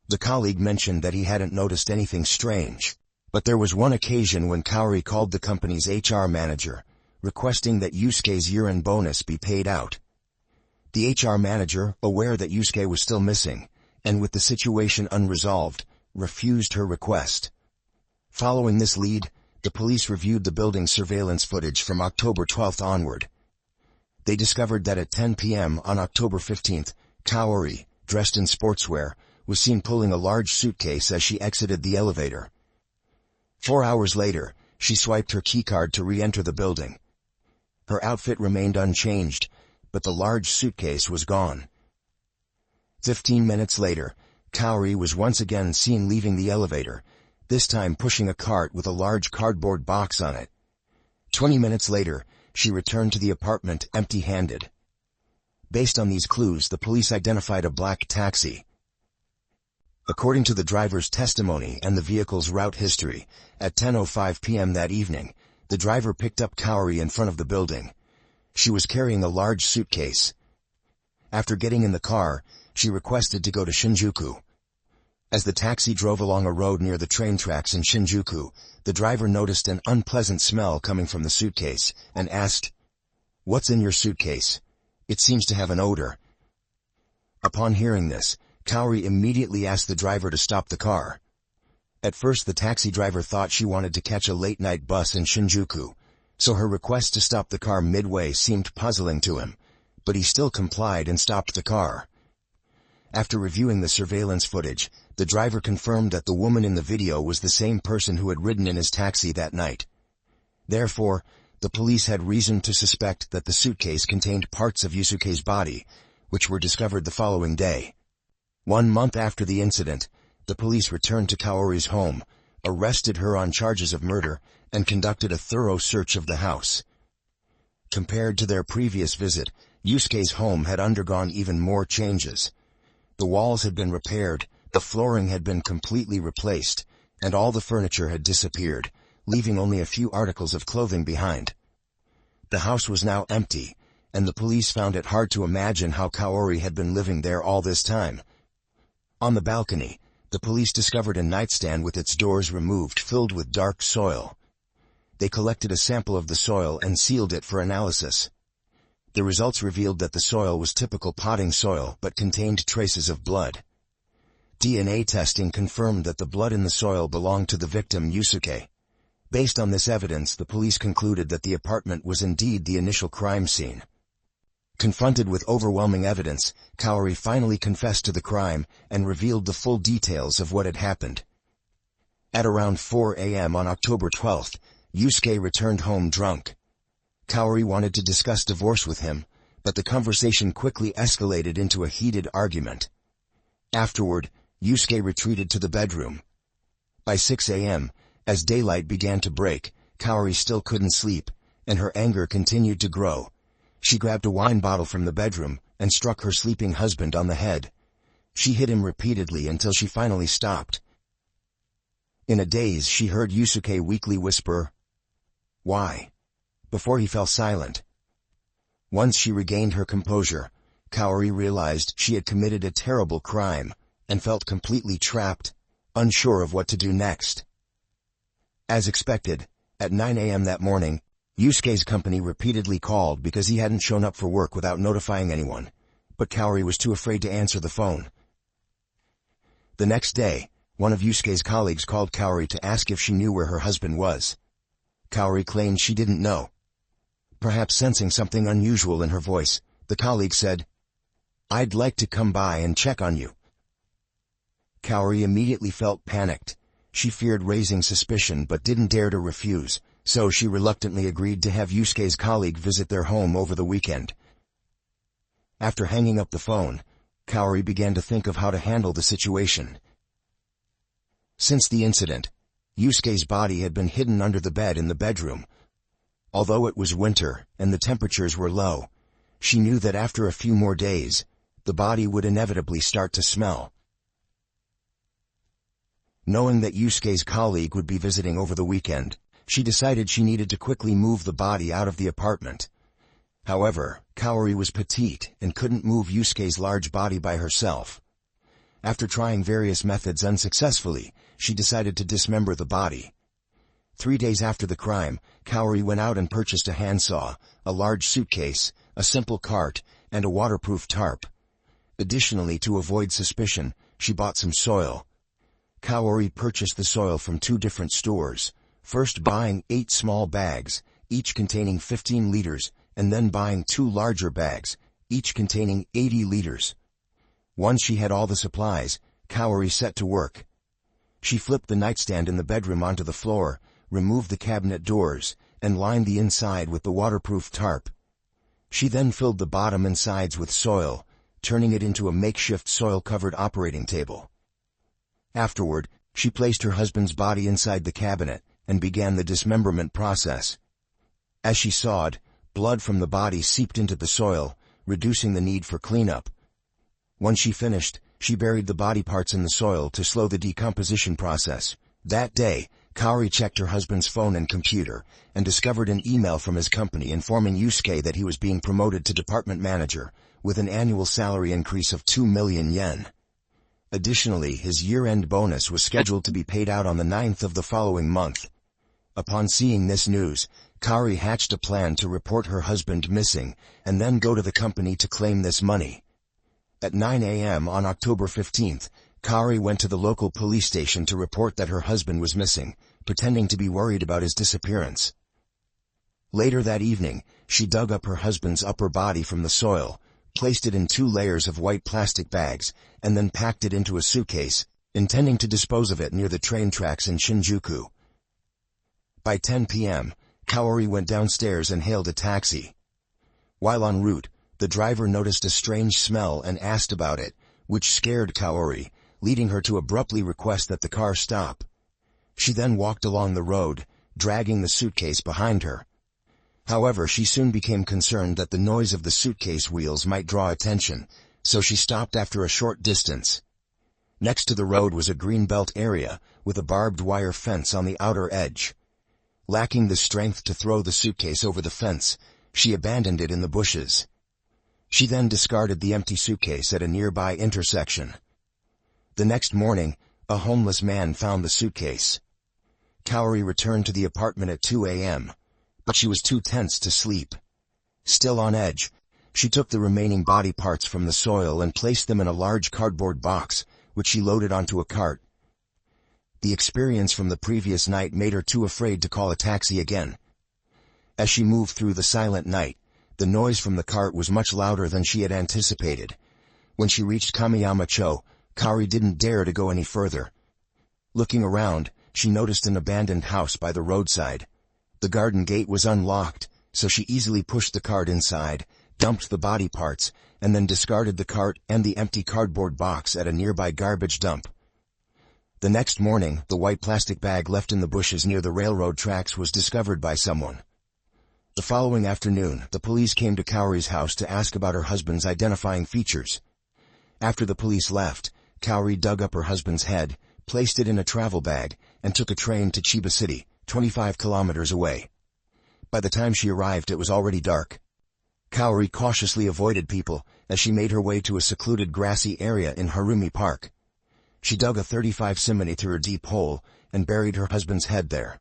The colleague mentioned that he hadn't noticed anything strange, but there was one occasion when Kaori called the company's HR manager, requesting that Yusuke's year-end bonus be paid out. The HR manager, aware that Yusuke was still missing, and with the situation unresolved, refused her request. Following this lead, the police reviewed the building's surveillance footage from October 12th onward. They discovered that at 10 p.m. on October 15th, Kaori, dressed in sportswear, was seen pulling a large suitcase as she exited the elevator. 4 hours later, she swiped her keycard to re-enter the building. Her outfit remained unchanged, but the large suitcase was gone. 15 minutes later, Kaori was once again seen leaving the elevator, this time pushing a cart with a large cardboard box on it. 20 minutes later, she returned to the apartment empty-handed. Based on these clues, the police identified a black taxi. According to the driver's testimony and the vehicle's route history, at 10:05 p.m. that evening, the driver picked up Kaori in front of the building. She was carrying a large suitcase. After getting in the car, she requested to go to Shinjuku. As the taxi drove along a road near the train tracks in Shinjuku, the driver noticed an unpleasant smell coming from the suitcase and asked, "What's in your suitcase? It seems to have an odor." Upon hearing this, Kaori immediately asked the driver to stop the car. At first the taxi driver thought she wanted to catch a late-night bus in Shinjuku, so her request to stop the car midway seemed puzzling to him, but he still complied and stopped the car. After reviewing the surveillance footage, the driver confirmed that the woman in the video was the same person who had ridden in his taxi that night. Therefore, the police had reason to suspect that the suitcase contained parts of Yusuke's body, which were discovered the following day. 1 month after the incident, the police returned to Kaori's home, arrested her on charges of murder, and conducted a thorough search of the house. Compared to their previous visit, Yusuke's home had undergone even more changes. The walls had been repaired, the flooring had been completely replaced, and all the furniture had disappeared, leaving only a few articles of clothing behind. The house was now empty, and the police found it hard to imagine how Kaori had been living there all this time. On the balcony, the police discovered a nightstand with its doors removed filled with dark soil. They collected a sample of the soil and sealed it for analysis. The results revealed that the soil was typical potting soil but contained traces of blood. DNA testing confirmed that the blood in the soil belonged to the victim Yusuke. Based on this evidence, the police concluded that the apartment was indeed the initial crime scene. Confronted with overwhelming evidence, Kaori finally confessed to the crime and revealed the full details of what had happened. At around 4 a.m. on October 12th, Yusuke returned home drunk. Kaori wanted to discuss divorce with him, but the conversation quickly escalated into a heated argument. Afterward, Yusuke retreated to the bedroom. By 6 a.m., as daylight began to break, Kaori still couldn't sleep, and her anger continued to grow. She grabbed a wine bottle from the bedroom and struck her sleeping husband on the head. She hit him repeatedly until she finally stopped. In a daze, she heard Yusuke weakly whisper, "Why?" before he fell silent. Once she regained her composure, Kaori realized she had committed a terrible crime and felt completely trapped, unsure of what to do next. As expected, at 9 a.m. that morning, Yusuke's company repeatedly called because he hadn't shown up for work without notifying anyone, but Kaori was too afraid to answer the phone. The next day, One of Yusuke's colleagues called Kaori to ask if she knew where her husband was. Kaori claimed she didn't know. Perhaps sensing something unusual in her voice, the colleague said, "I'd like to come by and check on you." Kaori immediately felt panicked. She feared raising suspicion but didn't dare to refuse, so she reluctantly agreed to have Yusuke's colleague visit their home over the weekend. After hanging up the phone, Kaori began to think of how to handle the situation. Since the incident, Yusuke's body had been hidden under the bed in the bedroom. Although it was winter and the temperatures were low, she knew that after a few more days, the body would inevitably start to smell. Knowing that Yusuke's colleague would be visiting over the weekend, she decided she needed to quickly move the body out of the apartment. However, Kaori was petite and couldn't move Yusuke's large body by herself. After trying various methods unsuccessfully, she decided to dismember the body. 3 days after the crime, Kaori went out and purchased a handsaw, a large suitcase, a simple cart, and a waterproof tarp. Additionally, to avoid suspicion, she bought some soil. Kaori purchased the soil from 2 different stores, first buying 8 small bags, each containing 15 liters, and then buying 2 larger bags, each containing 80 liters. Once she had all the supplies, Kaori set to work. She flipped the nightstand in the bedroom onto the floor, removed the cabinet doors, and lined the inside with the waterproof tarp. She then filled the bottom and sides with soil, turning it into a makeshift soil-covered operating table. Afterward, she placed her husband's body inside the cabinet and began the dismemberment process. As she sawed, blood from the body seeped into the soil, reducing the need for cleanup. Once she finished, she buried the body parts in the soil to slow the decomposition process. That day, Kaori checked her husband's phone and computer and discovered an email from his company informing Yusuke that he was being promoted to department manager, with an annual salary increase of 2 million yen. Additionally, his year-end bonus was scheduled to be paid out on the 9th of the following month. Upon seeing this news, Kaori hatched a plan to report her husband missing and then go to the company to claim this money. At 9 a.m. on October 15th, Kaori went to the local police station to report that her husband was missing, pretending to be worried about his disappearance. Later that evening, she dug up her husband's upper body from the soil, placed it in 2 layers of white plastic bags, and then packed it into a suitcase, intending to dispose of it near the train tracks in Shinjuku. By 10 p.m., Kaori went downstairs and hailed a taxi. While en route, the driver noticed a strange smell and asked about it, which scared Kaori, leading her to abruptly request that the car stop. She then walked along the road, dragging the suitcase behind her. However, she soon became concerned that the noise of the suitcase wheels might draw attention, so she stopped after a short distance. Next to the road was a greenbelt area, with a barbed wire fence on the outer edge. Lacking the strength to throw the suitcase over the fence, she abandoned it in the bushes. She then discarded the empty suitcase at a nearby intersection. The next morning, a homeless man found the suitcase. Kaori returned to the apartment at 2 a.m., but she was too tense to sleep. Still on edge, she took the remaining body parts from the soil and placed them in a large cardboard box, which she loaded onto a cart. The experience from the previous night made her too afraid to call a taxi again. As she moved through the silent night, the noise from the cart was much louder than she had anticipated. When she reached Kamiyama-cho, Kaori didn't dare to go any further. Looking around, she noticed an abandoned house by the roadside. The garden gate was unlocked, so she easily pushed the cart inside, dumped the body parts, and then discarded the cart and the empty cardboard box at a nearby garbage dump. The next morning, the white plastic bag left in the bushes near the railroad tracks was discovered by someone. The following afternoon, the police came to Kaori's house to ask about her husband's identifying features. After the police left, Kaori dug up her husband's head, placed it in a travel bag, and took a train to Chiba City, 25 kilometers away. By the time she arrived, it was already dark. Kaori cautiously avoided people as she made her way to a secluded grassy area in Harumi Park. She dug a 35cm deep hole and buried her husband's head there.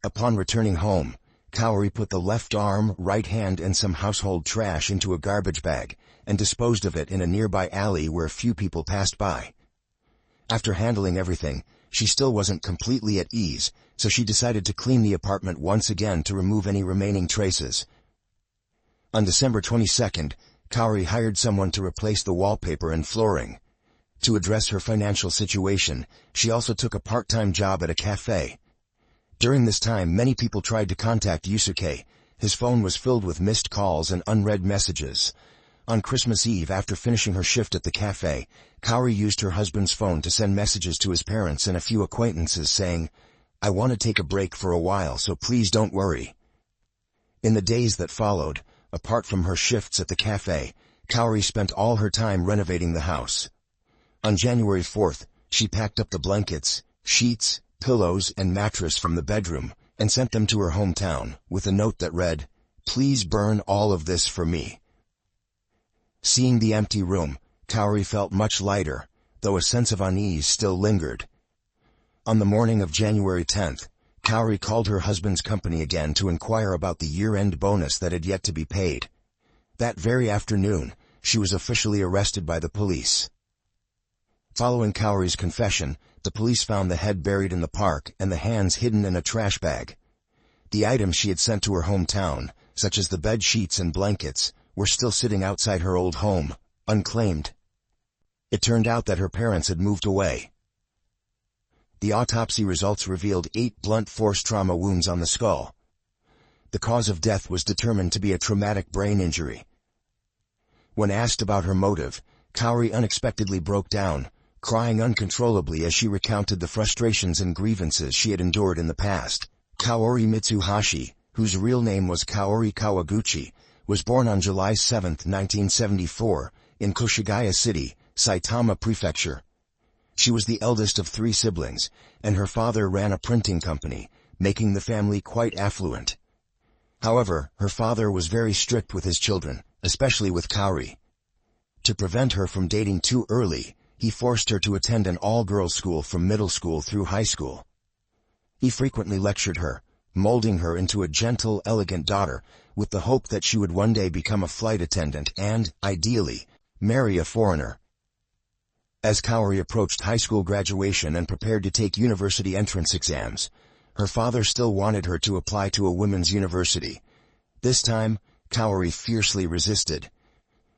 Upon returning home, Kaori put the left arm, right hand, and some household trash into a garbage bag and disposed of it in a nearby alley where few people passed by. After handling everything, she still wasn't completely at ease, so she decided to clean the apartment once again to remove any remaining traces. On December 22nd, Kaori hired someone to replace the wallpaper and flooring. To address her financial situation, she also took a part-time job at a cafe. During this time, many people tried to contact Yusuke. His phone was filled with missed calls and unread messages. On Christmas Eve, after finishing her shift at the cafe, Kaori used her husband's phone to send messages to his parents and a few acquaintances saying, "I want to take a break for a while, so please don't worry." In the days that followed, apart from her shifts at the cafe, Kaori spent all her time renovating the house. On January 4th, she packed up the blankets, sheets, pillows, and mattress from the bedroom and sent them to her hometown with a note that read, "Please burn all of this for me." Seeing the empty room, Kaori felt much lighter, though a sense of unease still lingered. On the morning of January 10th, Kaori called her husband's company again to inquire about the year-end bonus that had yet to be paid. That very afternoon, she was officially arrested by the police. Following Kaori's confession, the police found the head buried in the park and the hands hidden in a trash bag. The items she had sent to her hometown, such as the bed sheets and blankets, were still sitting outside her old home, unclaimed. It turned out that her parents had moved away. The autopsy results revealed 8 blunt force trauma wounds on the skull. The cause of death was determined to be a traumatic brain injury. When asked about her motive, Kaori unexpectedly broke down, crying uncontrollably as she recounted the frustrations and grievances she had endured in the past. Kaori Mitsuhashi, whose real name was Kaori Kawaguchi, was born on July 7, 1974, in Koshigaya City, Saitama Prefecture. She was the eldest of 3 siblings, and her father ran a printing company, making the family quite affluent. However, her father was very strict with his children, especially with Kaori. To prevent her from dating too early, he forced her to attend an all-girls school from middle school through high school. He frequently lectured her, molding her into a gentle, elegant daughter, with the hope that she would one day become a flight attendant and, ideally, marry a foreigner. As Kaori approached high school graduation and prepared to take university entrance exams, her father still wanted her to apply to a women's university. This time, Kaori fiercely resisted.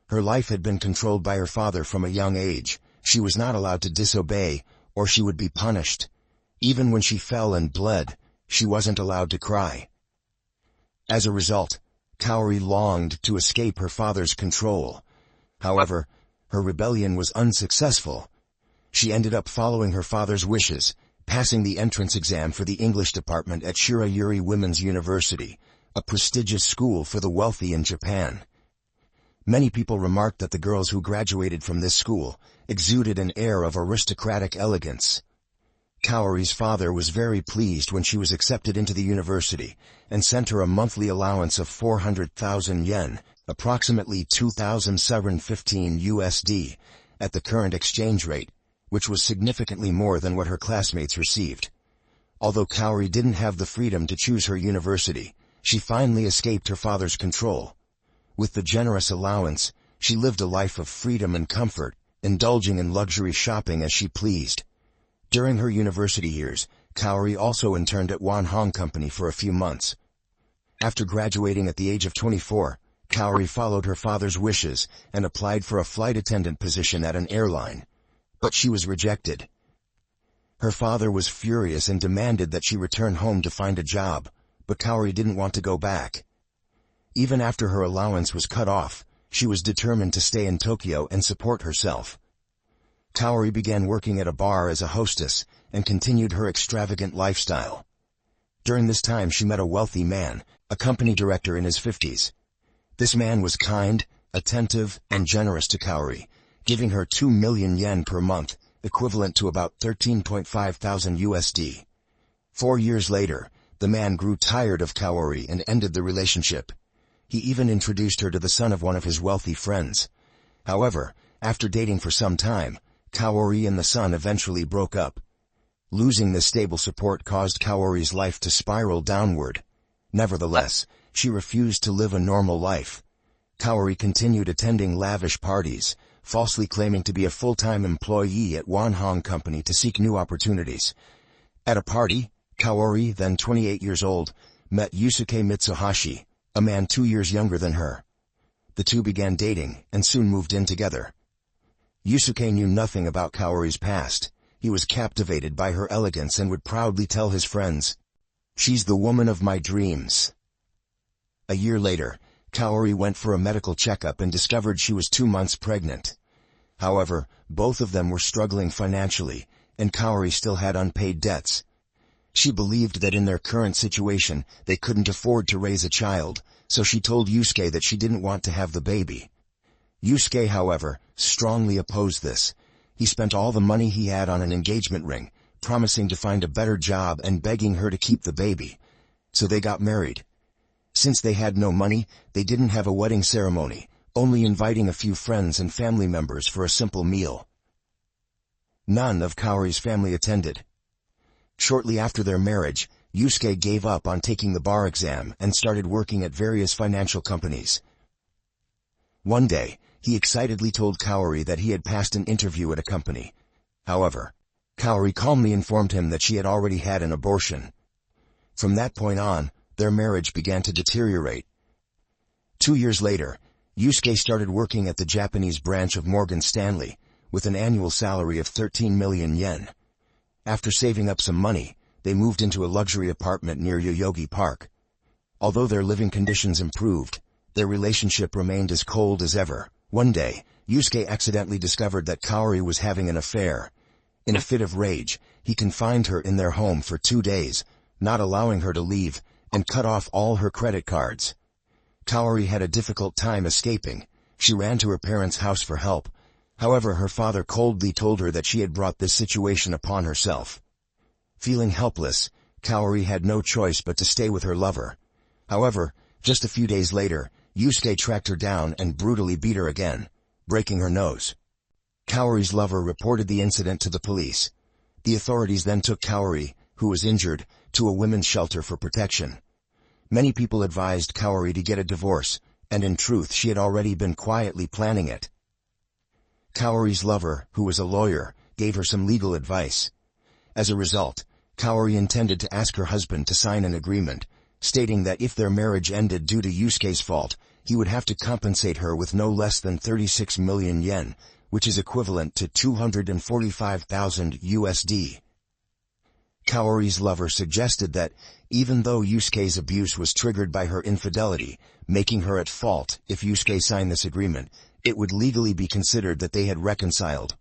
Her life had been controlled by her father from a young age. She was not allowed to disobey, or she would be punished. Even when she fell and bled, she wasn't allowed to cry. As a result, Kaori longed to escape her father's control. However, her rebellion was unsuccessful. She ended up following her father's wishes, passing the entrance exam for the English department at Shirayuri Women's University, a prestigious school for the wealthy in Japan. Many people remarked that the girls who graduated from this school exuded an air of aristocratic elegance. Kaori's father was very pleased when she was accepted into the university and sent her a monthly allowance of 400,000 yen, approximately 2,715 USD, at the current exchange rate, which was significantly more than what her classmates received. Although Kaori didn't have the freedom to choose her university, she finally escaped her father's control. With the generous allowance, she lived a life of freedom and comfort, indulging in luxury shopping as she pleased. During her university years, Kaori also interned at Wan Hong Company for a few months. After graduating at the age of 24, Kaori followed her father's wishes and applied for a flight attendant position at an airline, but she was rejected. Her father was furious and demanded that she return home to find a job, but Kaori didn't want to go back. Even after her allowance was cut off, she was determined to stay in Tokyo and support herself. Kaori began working at a bar as a hostess and continued her extravagant lifestyle. During this time she met a wealthy man, a company director in his 50s. This man was kind, attentive, and generous to Kaori, giving her 2 million yen per month, equivalent to about 13.5 thousand USD. 4 years later, the man grew tired of Kaori and ended the relationship. He even introduced her to the son of one of his wealthy friends. However, after dating for some time, Kaori and the son eventually broke up. Losing this stable support caused Kaori's life to spiral downward. Nevertheless, she refused to live a normal life. Kaori continued attending lavish parties, falsely claiming to be a full-time employee at Wanhong Company to seek new opportunities. At a party, Kaori, then 28 years old, met Yusuke Mitsuhashi, a man 2 years younger than her. The two began dating and soon moved in together. Yusuke knew nothing about Kaori's past. He was captivated by her elegance and would proudly tell his friends, "She's the woman of my dreams." A year later, Kaori went for a medical checkup and discovered she was 2 months pregnant. However, both of them were struggling financially, and Kaori still had unpaid debts. She believed that in their current situation, they couldn't afford to raise a child, so she told Yusuke that she didn't want to have the baby. Yusuke, however, strongly opposed this. He spent all the money he had on an engagement ring, promising to find a better job and begging her to keep the baby. So they got married. Since they had no money, they didn't have a wedding ceremony, only inviting a few friends and family members for a simple meal. None of Kaori's family attended. Shortly after their marriage, Yusuke gave up on taking the bar exam and started working at various financial companies. One day, he excitedly told Kaori that he had passed an interview at a company. However, Kaori calmly informed him that she had already had an abortion. From that point on, their marriage began to deteriorate. 2 years later, Yusuke started working at the Japanese branch of Morgan Stanley, with an annual salary of 13 million yen. After saving up some money, they moved into a luxury apartment near Yoyogi Park. Although their living conditions improved, their relationship remained as cold as ever. One day, Yusuke accidentally discovered that Kaori was having an affair. In a fit of rage, he confined her in their home for 2 days, not allowing her to leave, and cut off all her credit cards. Kaori had a difficult time escaping. She ran to her parents' house for help. However, her father coldly told her that she had brought this situation upon herself. Feeling helpless, Kaori had no choice but to stay with her lover. However, just a few days later, Yusuke tracked her down and brutally beat her again, breaking her nose. Kaori's lover reported the incident to the police. The authorities then took Kaori, who was injured, to a women's shelter for protection. Many people advised Kaori to get a divorce, and in truth she had already been quietly planning it. Kaori's lover, who was a lawyer, gave her some legal advice. As a result, Kaori intended to ask her husband to sign an agreement, stating that if their marriage ended due to Yusuke's fault, he would have to compensate her with no less than 36 million yen, which is equivalent to 245,000 USD. Kaori's lover suggested that, even though Yusuke's abuse was triggered by her infidelity, making her at fault if Yusuke signed this agreement, it would legally be considered that they had reconciled.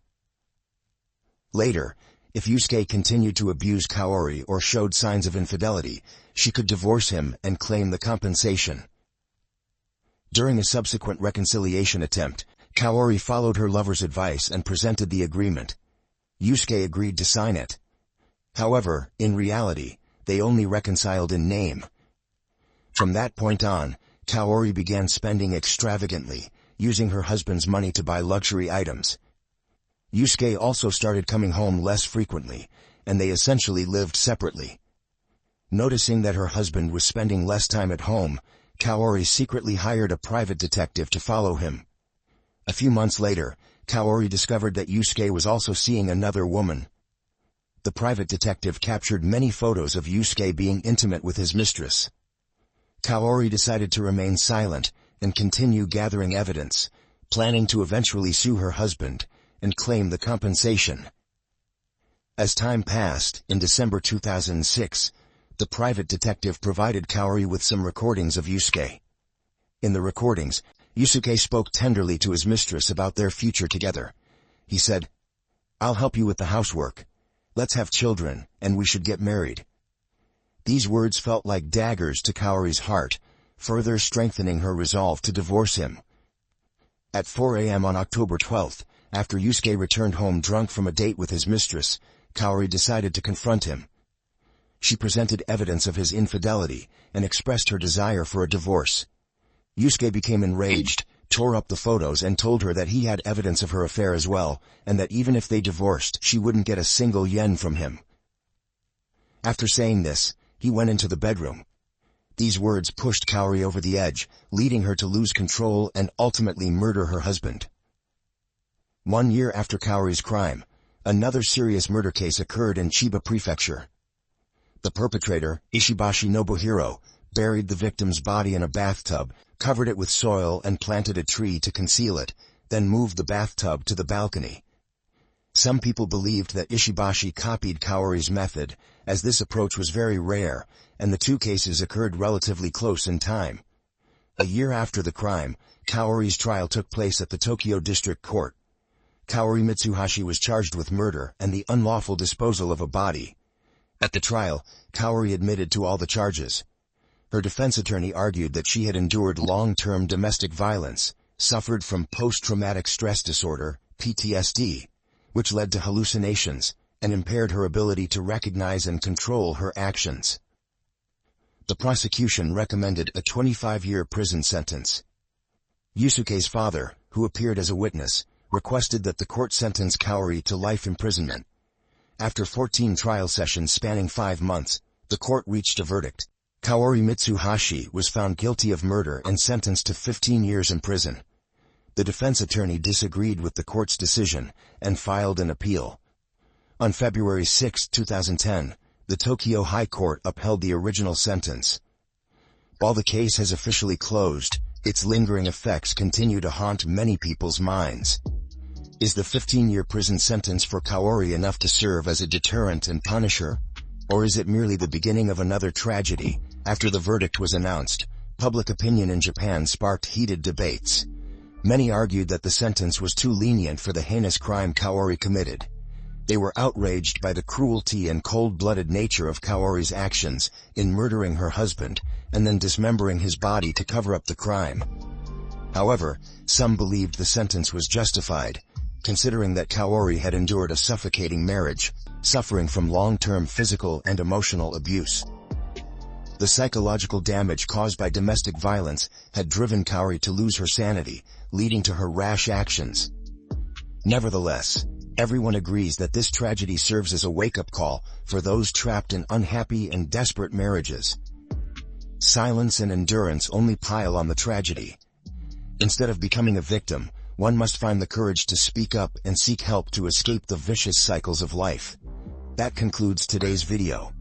Later, if Yusuke continued to abuse Kaori or showed signs of infidelity, she could divorce him and claim the compensation. During a subsequent reconciliation attempt, Kaori followed her lover's advice and presented the agreement. Yusuke agreed to sign it. However, in reality, they only reconciled in name. From that point on, Kaori began spending extravagantly, using her husband's money to buy luxury items. Yusuke also started coming home less frequently, and they essentially lived separately. Noticing that her husband was spending less time at home, Kaori secretly hired a private detective to follow him. A few months later, Kaori discovered that Yusuke was also seeing another woman. The private detective captured many photos of Yusuke being intimate with his mistress. Kaori decided to remain silent and continue gathering evidence, planning to eventually sue her husband and claim the compensation. As time passed, in December 2006, the private detective provided Kaori with some recordings of Yusuke. In the recordings, Yusuke spoke tenderly to his mistress about their future together. He said, "I'll help you with the housework. Let's have children, and we should get married." These words felt like daggers to Kaori's heart, further strengthening her resolve to divorce him. At 4 a.m. on October 12th, after Yusuke returned home drunk from a date with his mistress, Kaori decided to confront him. She presented evidence of his infidelity and expressed her desire for a divorce. Yusuke became enraged, tore up the photos and told her that he had evidence of her affair as well, and that even if they divorced, she wouldn't get a single yen from him. After saying this, he went into the bedroom. These words pushed Kaori over the edge, leading her to lose control and ultimately murder her husband. 1 year after Kaori's crime, another serious murder case occurred in Chiba Prefecture. The perpetrator, Ishibashi Nobuhiro, buried the victim's body in a bathtub, covered it with soil and planted a tree to conceal it, then moved the bathtub to the balcony. Some people believed that Ishibashi copied Kaori's method, as this approach was very rare, and the two cases occurred relatively close in time. A year after the crime, Kaori's trial took place at the Tokyo District Court. Kaori Mitsuhashi was charged with murder and the unlawful disposal of a body. At the trial, Kaori admitted to all the charges. Her defense attorney argued that she had endured long-term domestic violence, suffered from post-traumatic stress disorder, PTSD, which led to hallucinations, and impaired her ability to recognize and control her actions. The prosecution recommended a 25-year prison sentence. Yusuke's father, who appeared as a witness, requested that the court sentence Kaori to life imprisonment. After 14 trial sessions spanning 5 months, the court reached a verdict. Kaori Mitsuhashi was found guilty of murder and sentenced to 15 years in prison. The defense attorney disagreed with the court's decision and filed an appeal. On February 6, 2010, the Tokyo High Court upheld the original sentence. While the case has officially closed, its lingering effects continue to haunt many people's minds. Is the 15-year prison sentence for Kaori enough to serve as a deterrent and punish her? Or is it merely the beginning of another tragedy? After the verdict was announced, public opinion in Japan sparked heated debates. Many argued that the sentence was too lenient for the heinous crime Kaori committed. They were outraged by the cruelty and cold-blooded nature of Kaori's actions in murdering her husband and then dismembering his body to cover up the crime. However, some believed the sentence was justified, considering that Kaori had endured a suffocating marriage, suffering from long-term physical and emotional abuse. The psychological damage caused by domestic violence had driven Kaori to lose her sanity, leading to her rash actions. Nevertheless, everyone agrees that this tragedy serves as a wake-up call for those trapped in unhappy and desperate marriages. Silence and endurance only pile on the tragedy. Instead of becoming a victim, one must find the courage to speak up and seek help to escape the vicious cycles of life. That concludes today's video.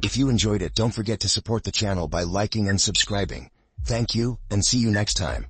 If you enjoyed it, don't forget to support the channel by liking and subscribing. Thank you, and see you next time.